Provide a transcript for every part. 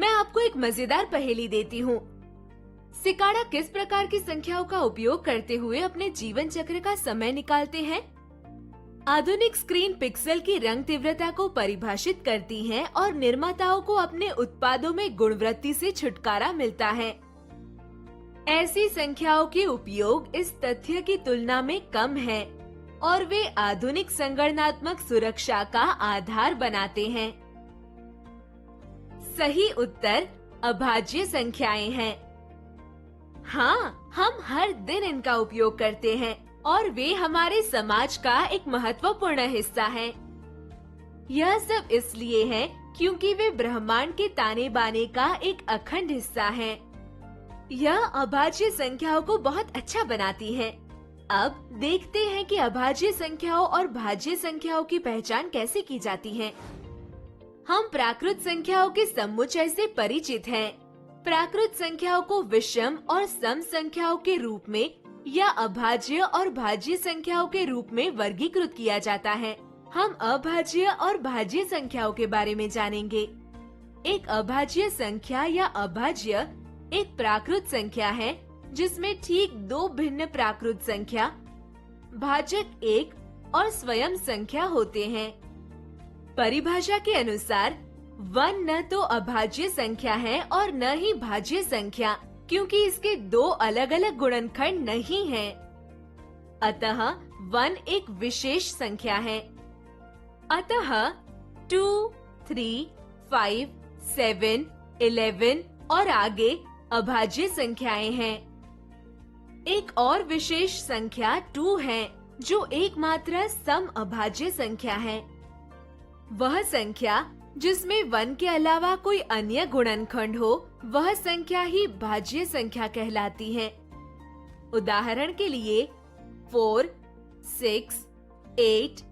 मैं आपको एक मजेदार पहेली देती हूँ। सिकाड़ा किस प्रकार की संख्याओं का उपयोग करते हुए अपने जीवन चक्र का समय निकालते हैं? आधुनिक स्क्रीन पिक्सल की रंग तीव्रता को परिभाषित करती हैं और निर्माताओं को अपने उत्पादों में गुणवृत्ति से छुटकारा मिलता है। ऐसी संख्याओं के उपयोग इस तथ्य की तुलना में कम है और वे आधुनिक संगणनात्मक सुरक्षा का आधार बनाते हैं। सही उत्तर अभाज्य संख्याएं हैं। हाँ, हम हर दिन इनका उपयोग करते हैं और वे हमारे समाज का एक महत्वपूर्ण हिस्सा हैं। यह सब इसलिए है क्योंकि वे ब्रह्मांड के ताने बाने का एक अखंड हिस्सा हैं। यह अभाज्य संख्याओं को बहुत अच्छा बनाती है। अब देखते हैं कि अभाज्य संख्याओं और भाज्य संख्याओं की पहचान कैसे की जाती है। हम प्राकृत संख्याओं के समुच्चय से परिचित हैं। प्राकृत संख्याओं को विषम और सम संख्याओं के रूप में या अभाज्य और भाज्य संख्याओं के रूप में वर्गीकृत किया जाता है। हम अभाज्य और भाज्य संख्याओं के बारे में जानेंगे। एक अभाज्य संख्या या अभाज्य एक प्राकृत संख्या है जिसमें ठीक दो भिन्न प्राकृत संख्या, भाजक एक और स्वयं संख्या होते हैं। परिभाषा के अनुसार 1 न तो अभाज्य संख्या है और न ही भाज्य संख्या, क्योंकि इसके दो अलग अलग गुणनखंड नहीं हैं। अतः 1 एक विशेष संख्या है। अतः 2, 3, 5, 7, 11 और आगे अभाज्य संख्याएं हैं। एक और विशेष संख्या 2 है, जो एकमात्र सम अभाज्य संख्या है। वह संख्या जिसमें 1 के अलावा कोई अन्य गुणनखंड हो, वह संख्या ही भाज्य संख्या कहलाती है। उदाहरण के लिए 4, 6, 8,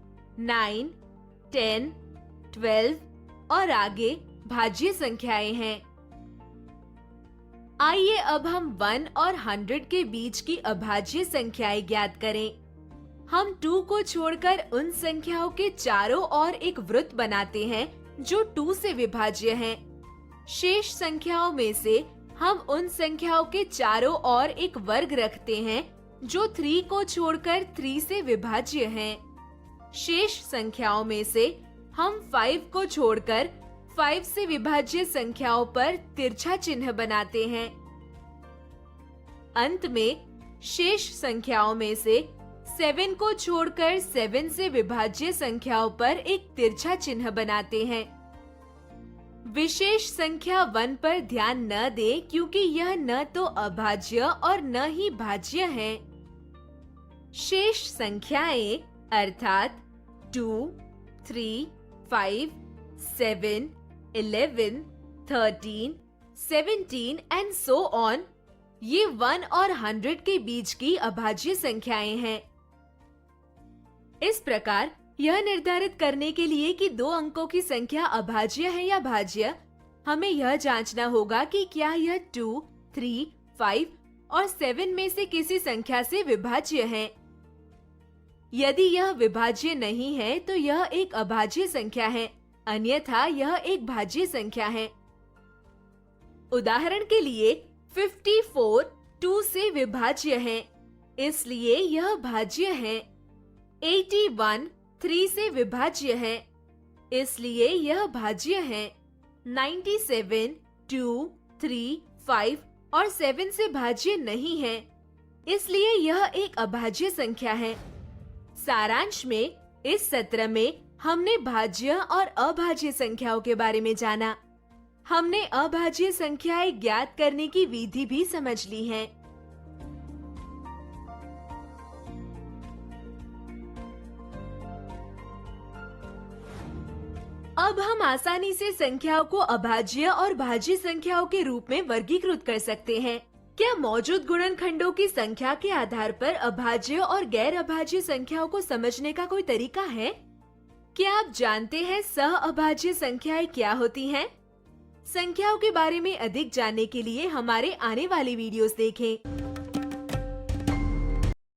9, 10, 12 और आगे भाज्य संख्याएं हैं। आइए अब हम 1 और 100 के बीच की अभाज्य संख्याएं ज्ञात करें। हम 2 को छोड़कर उन संख्याओं के चारों ओर एक वृत्त बनाते हैं जो 2 से विभाज्य हैं। शेष संख्याओं में से हम उन संख्याओं के चारों ओर एक वर्ग रखते हैं जो 3 को छोड़कर 3 से विभाज्य हैं। शेष संख्याओं में से हम 5 को छोड़कर 5 से विभाज्य संख्याओं पर तिरछा चिन्ह बनाते हैं। अंत में शेष संख्याओं में से 7 को छोड़कर 7 से विभाज्य संख्याओं पर एक तिरछा चिन्ह बनाते हैं। विशेष संख्या 1 पर ध्यान न दें क्योंकि यह न तो अभाज्य और न ही भाज्य है। शेष संख्याएं अर्थात 2, 3, 5, 7, 11, 13, 17 एंड सो ऑन, ये 1 और 100 के बीच की अभाज्य संख्याएं हैं। इस प्रकार यह निर्धारित करने के लिए कि 2 अंकों की संख्या अभाज्य है या भाज्य, हमें यह जांचना होगा कि क्या यह 2, 3, 5 और 7 में से किसी संख्या से विभाज्य है। यदि यह विभाज्य नहीं है तो यह एक अभाज्य संख्या है, अन्यथा यह एक भाज्य संख्या है। उदाहरण के लिए 54 2 से विभाज्य है, इसलिए यह भाज्य है। 81 3 से विभाज्य है, इसलिए यह भाज्य है। 97 2, 3, 5 और 7 से भाज्य नहीं है, इसलिए यह एक अभाज्य संख्या है। सारांश में इस सत्र में हमने भाज्य और अभाज्य संख्याओं के बारे में जाना। हमने अभाज्य संख्याएं ज्ञात करने की विधि भी समझ ली है। अब हम आसानी से संख्याओं को अभाज्य और भाज्य संख्याओं के रूप में वर्गीकृत कर सकते हैं। क्या मौजूद गुणनखंडों की संख्या के आधार पर अभाज्य और गैर अभाज्य संख्याओं को समझने का कोई तरीका है? क्या आप जानते हैं सह अभाज्य संख्याएं क्या होती हैं? संख्याओं के बारे में अधिक जानने के लिए हमारे आने वाली वीडियोस देखें।